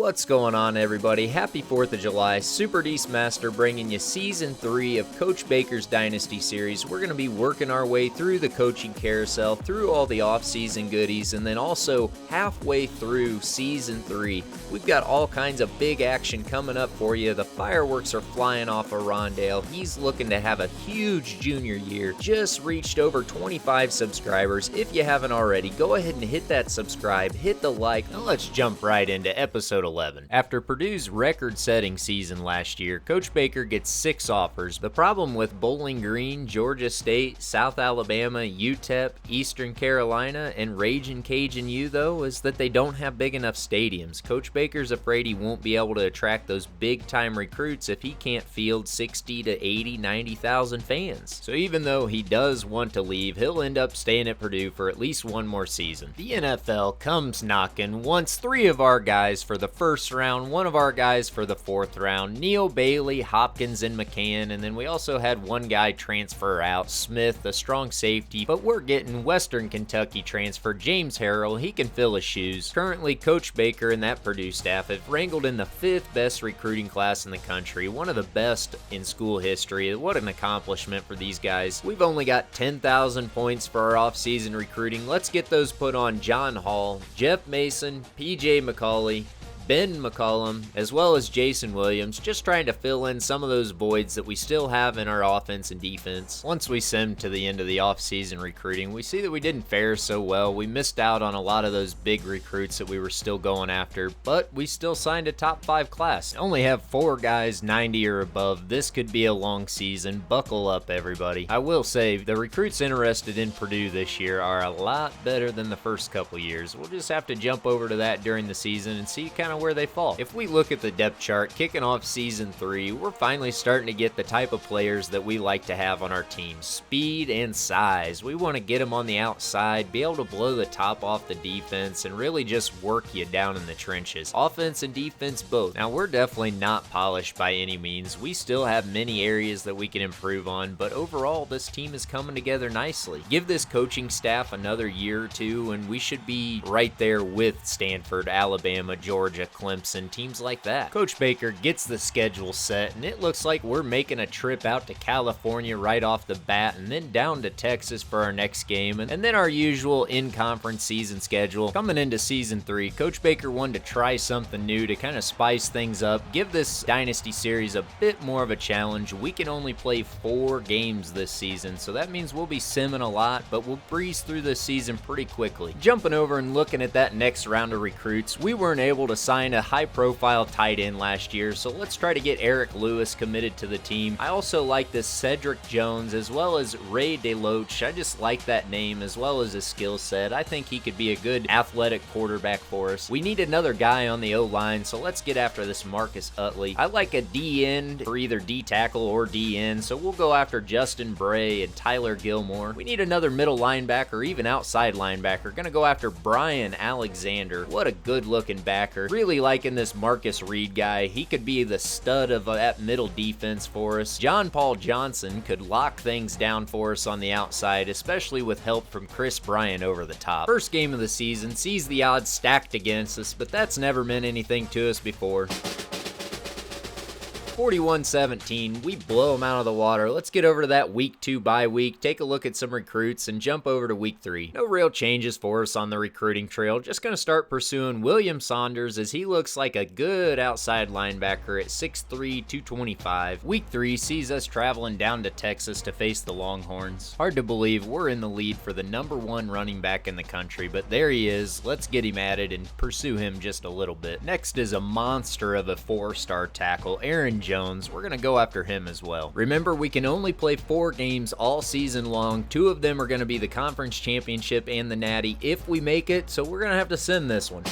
What's going on, everybody? Happy 4th of July. Super D's Master bringing you Season 3 of Coach Baker's Dynasty series. We're going to be working our way through the coaching carousel, through all the off-season goodies, and then also halfway through Season 3. We've got all kinds of big action coming up for you. The fireworks are flying off of Rondale. He's looking to have a huge junior year. Just reached over 25 subscribers. If you haven't already, go ahead and hit that subscribe, hit the like. Now let's jump right into episode 11. After Purdue's record-setting season last year, Coach Baker gets 6 offers. The problem with Bowling Green, Georgia State, South Alabama, UTEP, Eastern Carolina, and Ragin' Cajun U, though, is that they don't have big enough stadiums. Coach Baker's afraid he won't be able to attract those big-time recruits if he can't field 60 to 80, 90,000 fans. So even though he does want to leave, he'll end up staying at Purdue for at least one more season. The NFL comes knocking, wants 3 of our guys for the first round, 1 of our guys for the 4th round, Neil Bailey, Hopkins, and McCann, and then we also had 1 guy transfer out, Smith, a strong safety, but we're getting Western Kentucky transfer James Harrell. He can fill his shoes. Currently, Coach Baker and that Purdue staff have wrangled in the 5th best recruiting class in the country, one of the best in school history. What an accomplishment for these guys. We've only got 10,000 points for our off-season recruiting. Let's get those put on John Hall, Jeff Mason, PJ McCauley, Ben McCollum, as well as Jason Williams, just trying to fill in some of those voids that we still have in our offense and defense. Once we sim to the end of the offseason recruiting, we see that we didn't fare so well. We missed out on a lot of those big recruits that we were still going after, but we still signed a top 5 class. Only have 4 guys 90 or above. This could be a long season. Buckle up, everybody. I will say, the recruits interested in Purdue this year are a lot better than the first couple years. We'll just have to jump over to that during the season and see kind of where they fall. If we look at the depth chart, kicking off Season 3, we're finally starting to get the type of players that we like to have on our team. Speed and size. We want to get them on the outside, be able to blow the top off the defense, and really just work you down in the trenches. Offense and defense both. Now, we're definitely not polished by any means. We still have many areas that we can improve on, but overall, this team is coming together nicely. Give this coaching staff another year or two, and we should be right there with Stanford, Alabama, Georgia, Clemson, teams like that. Coach Baker gets the schedule set, and it looks like we're making a trip out to California right off the bat, and then down to Texas for our next game, and then our usual in-conference season schedule. Coming into Season 3, Coach Baker wanted to try something new to kind of spice things up, give this Dynasty series a bit more of a challenge. We can only play 4 games this season, so that means we'll be simming a lot, but we'll breeze through this season pretty quickly. Jumping over and looking at that next round of recruits, we weren't able to sign a high-profile tight end last year, so let's try to get Eric Lewis committed to the team. I also like this Cedric Jones as well as Ray DeLoach. I just like that name as well as his skill set. I think he could be a good athletic quarterback for us. We need another guy on the O-line, so let's get after this Marcus Utley. I like a D-end for either D-tackle or D-end, so we'll go after Justin Bray and Tyler Gilmore. We need another middle linebacker, even outside linebacker. Gonna go after Brian Alexander. What a good-looking backer. Really liking this Marcus Reed guy. He could be the stud of that middle defense for us. John Paul Johnson could lock things down for us on the outside, especially with help from Chris Bryant over the top. First game of the season sees the odds stacked against us, but that's never meant anything to us before. 41-17, we blow them out of the water. Let's get over to that week 2 bye week, take a look at some recruits, and jump over to week 3. No real changes for us on the recruiting trail. Just going to start pursuing William Saunders as he looks like a good outside linebacker at 6'3", 225. Week 3 sees us traveling down to Texas to face the Longhorns. Hard to believe we're in the lead for the #1 running back in the country, but there he is. Let's get him added and pursue him just a little bit. Next is a monster of a 4-star tackle, Aaron Jones. We're going to go after him as well. Remember, we can only play 4 games all season long. 2 of them are going to be the conference championship and the natty if we make it, so we're going to have to send this one.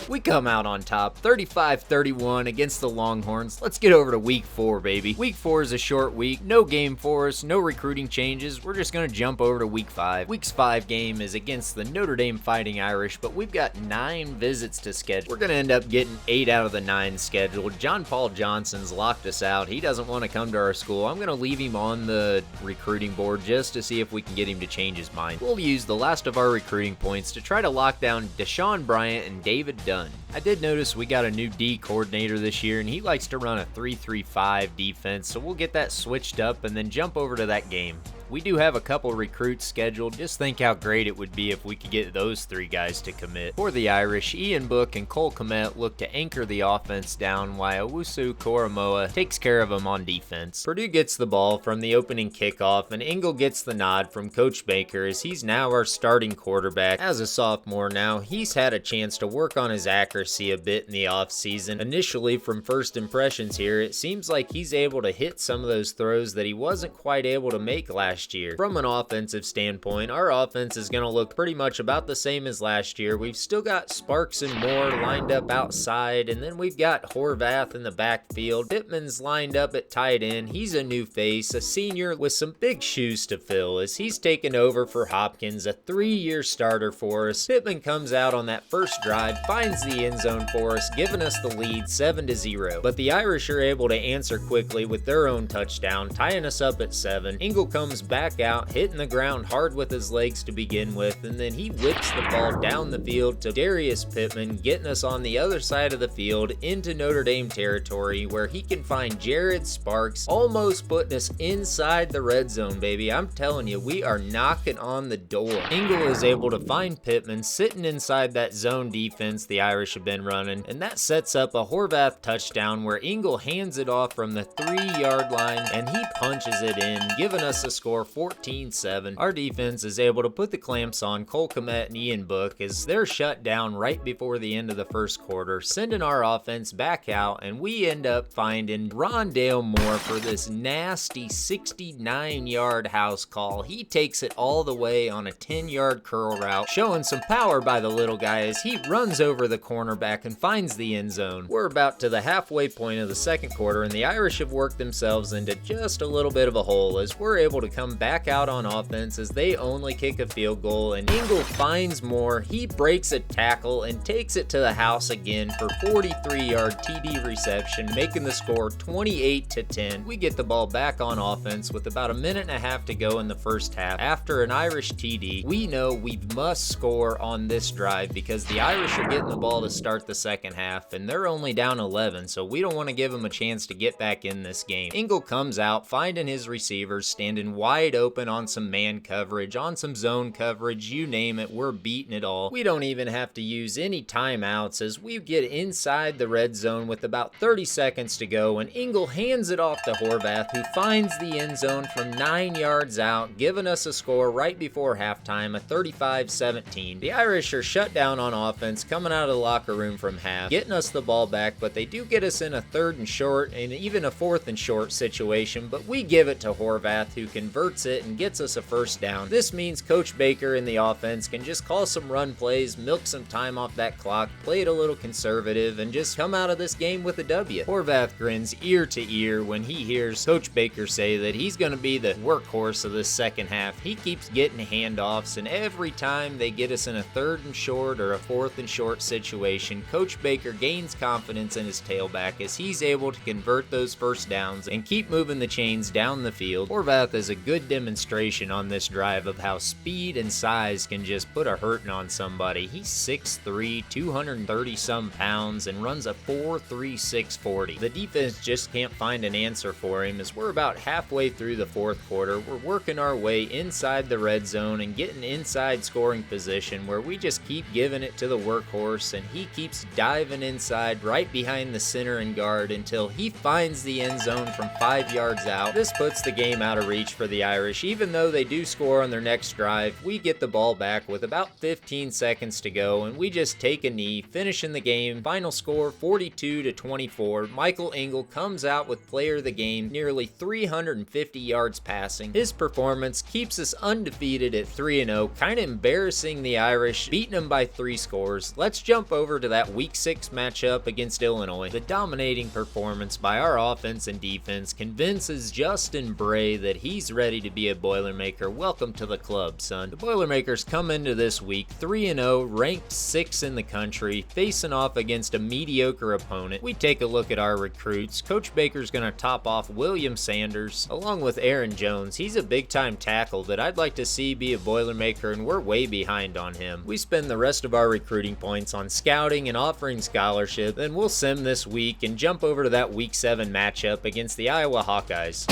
We come out on top, 35-31 against the Longhorns. Let's get over to week 4, baby. Week 4 is a short week, no game for us, no recruiting changes. We're just going to jump over to week 5. Week's 5 game is against the Notre Dame Fighting Irish, but we've got 9 visits to schedule. We're going to end up getting 8 out of the 9 scheduled. John Paul Johnson's locked us out. He doesn't want to come to our school. I'm going to leave him on the recruiting board just to see if we can get him to change his mind. We'll use the last of our recruiting points to try to lock down Deshaun Bryant and David Dunn. run. I did notice we got a new D coordinator this year, and he likes to run a 3-3-5 defense, so we'll get that switched up and then jump over to that game. We do have a couple recruits scheduled. Just think how great it would be if we could get those 3 guys to commit. For the Irish, Ian Book and Cole Kmet look to anchor the offense down while Owusu Koromoa takes care of them on defense. Purdue gets the ball from the opening kickoff, and Engel gets the nod from Coach Baker as he's now our starting quarterback. As a sophomore now, he's had a chance to work on his accuracy a bit in the offseason. Initially, from first impressions here, it seems like he's able to hit some of those throws that he wasn't quite able to make last year. From an offensive standpoint, our offense is going to look pretty much about the same as last year. We've still got Sparks and Moore lined up outside, and then we've got Horvath in the backfield. Pittman's lined up at tight end. He's a new face, a senior with some big shoes to fill as he's taken over for Hopkins, a 3-year starter for us. Pittman comes out on that first drive, finds the end zone for us, giving us the lead 7-0. But the Irish are able to answer quickly with their own touchdown, tying us up at 7. Engel comes back out, hitting the ground hard with his legs to begin with, and then he whips the ball down the field to Darius Pittman, getting us on the other side of the field into Notre Dame territory where he can find Jared Sparks, almost putting us inside the red zone, baby. I'm telling you, we are knocking on the door. Engel is able to find Pittman sitting inside that zone defense the Irish have been running, and that sets up a Horvath touchdown where Engel hands it off from the 3-yard line and he punches it in, giving us a score 14-7. Our defense is able to put the clamps on Cole Kmet and Ian Book as they're shut down right before the end of the first quarter, sending our offense back out, and we end up finding Rondale Moore for this nasty 69-yard house call. He takes it all the way on a 10-yard curl route, showing some power by the little guy as he runs over the cornerback and finds the end zone. We're about to the halfway point of the second quarter, and the Irish have worked themselves into just a little bit of a hole as we're able to come back out on offense as they only kick a field goal, and Engel finds Moore. He breaks a tackle and takes it to the house again for 43-yard TD reception, making the score 28-10. We get the ball back on offense with about a minute and a half to go in the first half. After an Irish TD, we know we must score on this drive because the Irish are getting the ball to start the second half, and they're only down 11, so we don't want to give them a chance to get back in this game. Engel comes out, finding his receivers standing wide open on some man coverage, on some zone coverage, you name it, we're beating it all. We don't even have to use any timeouts as we get inside the red zone with about 30 seconds to go, and Engel hands it off to Horvath, who finds the end zone from 9 yards out, giving us a score right before halftime, a 35-17. The Irish are shut down on offense coming out of the locker room from half, getting us the ball back, but they do get us in a 3rd and short and even a 4th and short situation, but we give it to Horvath, who converts it and gets us a first down. This means Coach Baker and the offense can just call some run plays, milk some time off that clock, play it a little conservative, and just come out of this game with a W. Horvath grins ear to ear when he hears Coach Baker say that he's going to be the workhorse of this second half. He keeps getting handoffs, and every time they get us in a 3rd and short or a 4th and short situation, Coach Baker gains confidence in his tailback as he's able to convert those first downs and keep moving the chains down the field. Horvath is a good demonstration on this drive of how speed and size can just put a hurting on somebody. He's 6'3", 230 some pounds, and runs a 4.36 40. The defense just can't find an answer for him as we're about halfway through the fourth quarter. We're working our way inside the red zone and getting inside scoring position where we just keep giving it to the workhorse, and he keeps diving inside right behind the center and guard until he finds the end zone from 5 yards out. This puts the game out of reach for the Irish. Even though they do score on their next drive, we get the ball back with about 15 seconds to go, and we just take a knee, finishing the game. Final score 42-24. Michael Engel comes out with player of the game, nearly 350 yards passing. His performance keeps us undefeated at 3-0, kind of embarrassing the Irish, beating them by 3 scores. Let's jump over to that Week 6 matchup against Illinois. The dominating performance by our offense and defense convinces Justin Bray that he's ready ready to be a Boilermaker, welcome to the club, son. The Boilermakers come into this week 3-0, ranked 6th in the country, facing off against a mediocre opponent. We take a look at our recruits. Coach Baker's going to top off William Sanders, along with Aaron Jones. He's a big-time tackle that I'd like to see be a Boilermaker, and we're way behind on him. We spend the rest of our recruiting points on scouting and offering scholarship, then we'll sim this week and jump over to that Week 7 matchup against the Iowa Hawkeyes.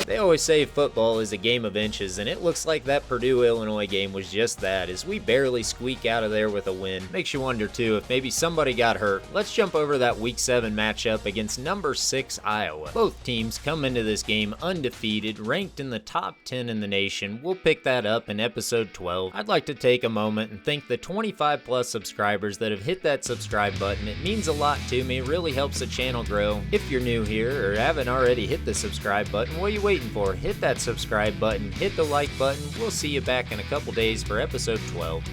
They always say football is a game of inches, and it looks like that Purdue-Illinois game was just that, as we barely squeak out of there with a win. Makes you wonder, too, if maybe somebody got hurt. Let's jump over to that Week 7 matchup against number 6 Iowa. Both teams come into this game undefeated, ranked in the top 10 in the nation. We'll pick that up in episode 12. I'd like to take a moment and thank the 25+ subscribers that have hit that subscribe button. It means a lot to me, it really helps the channel grow. If you're new here or haven't already hit the subscribe button, what are you waiting for? Hit that subscribe button, hit the like button. We'll see you back in a couple days for episode 12.